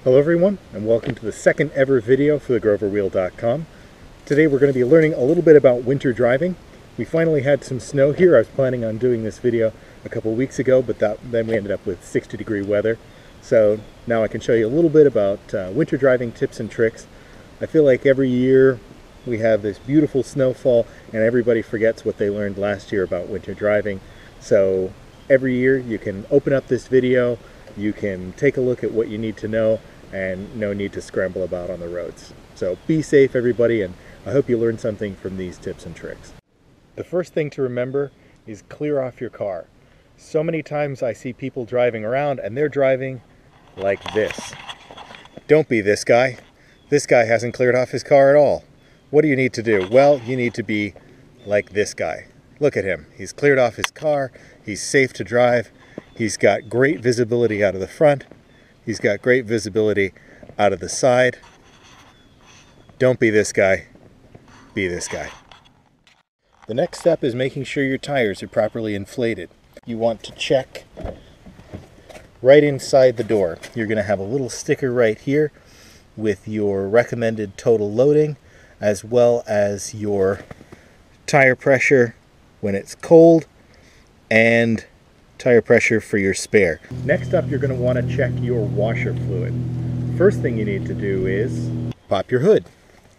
Hello everyone, and welcome to the second ever video for thegroverwheel.com. Today we're going to be learning a little bit about winter driving. We finally had some snow here. I was planning on doing this video a couple weeks ago, but then we ended up with 60-degree weather. So now I can show you a little bit about winter driving tips and tricks. I feel like every year we have this beautiful snowfall and everybody forgets what they learned last year about winter driving. So every year you can open up this video, you can take a look at what you need to know, and no need to scramble about on the roads. So be safe everybody, and I hope you learned something from these tips and tricks. The first thing to remember is clear off your car. So many times I see people driving around and they're driving like this. Don't be this guy. This guy hasn't cleared off his car at all. What do you need to do? Well, you need to be like this guy. Look at him. He's cleared off his car. He's safe to drive. He's got great visibility out of the front. He's got great visibility out of the side. Don't be this guy. Be this guy. The next step is making sure your tires are properly inflated. You want to check right inside the door. You're going to have a little sticker right here with your recommended total loading, as well as your tire pressure when it's cold and tire pressure for your spare. Next up, you're going to want to check your washer fluid. First thing you need to do is pop your hood.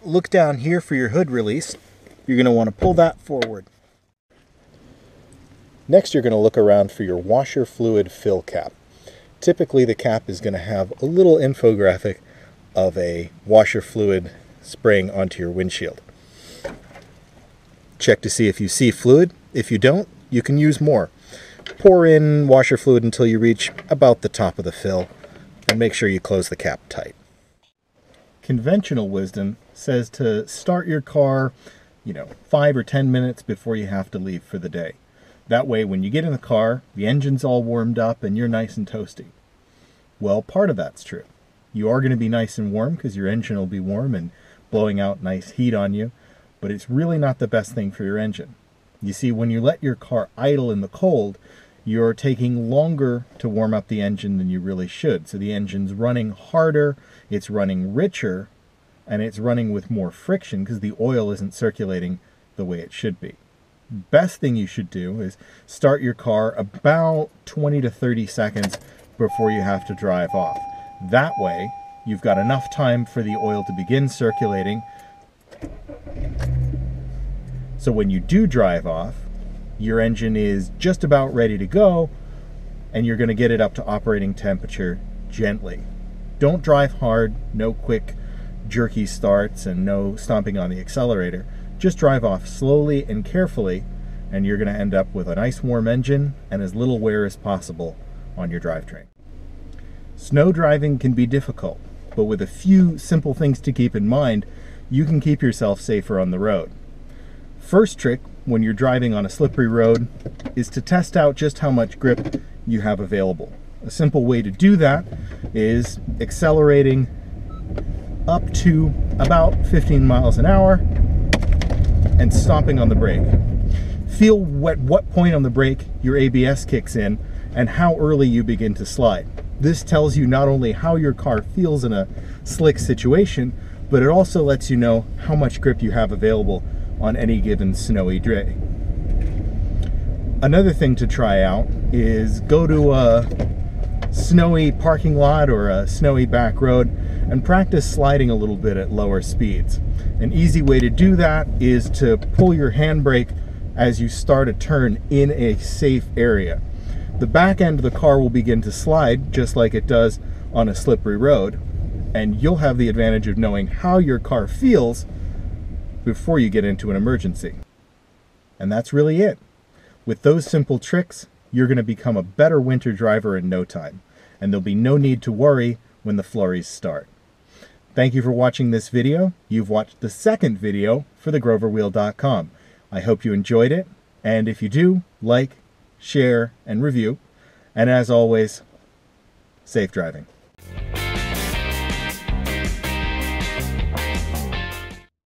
Look down here for your hood release. You're going to want to pull that forward. Next, you're going to look around for your washer fluid fill cap. Typically, the cap is going to have a little infographic of a washer fluid spraying onto your windshield. Check to see if you see fluid. If you don't, you can use more. Pour in washer fluid until you reach about the top of the fill, and make sure you close the cap tight. Conventional wisdom says to start your car, 5 or 10 minutes before you have to leave for the day. That way, when you get in the car, the engine's all warmed up and you're nice and toasty. Well, part of that's true. You are going to be nice and warm because your engine will be warm and blowing out nice heat on you, but it's really not the best thing for your engine. You see, when you let your car idle in the cold, you're taking longer to warm up the engine than you really should. So the engine's running harder, it's running richer, and it's running with more friction because the oil isn't circulating the way it should be. Best thing you should do is start your car about 20 to 30 seconds before you have to drive off. That way, you've got enough time for the oil to begin circulating. So when you do drive off, your engine is just about ready to go, and you're going to get it up to operating temperature gently. Don't drive hard, no quick jerky starts and no stomping on the accelerator. Just drive off slowly and carefully, and you're going to end up with a nice warm engine and as little wear as possible on your drivetrain. Snow driving can be difficult, but with a few simple things to keep in mind, you can keep yourself safer on the road. First trick when you're driving on a slippery road is to test out just how much grip you have available. A simple way to do that is accelerating up to about 15 miles an hour and stomping on the brake. Feel at what point on the brake your ABS kicks in and how early you begin to slide. This tells you not only how your car feels in a slick situation, but it also lets you know how much grip you have available on any given snowy day. Another thing to try out is go to a snowy parking lot or a snowy back road and practice sliding a little bit at lower speeds. An easy way to do that is to pull your handbrake as you start a turn in a safe area. The back end of the car will begin to slide just like it does on a slippery road, and you'll have the advantage of knowing how your car feels before you get into an emergency. And that's really it. With those simple tricks, you're going to become a better winter driver in no time, and there'll be no need to worry when the flurries start. Thank you for watching this video. You've watched the second video for thegroverwheel.com. I hope you enjoyed it, and if you do, like, share, and review. And as always, safe driving.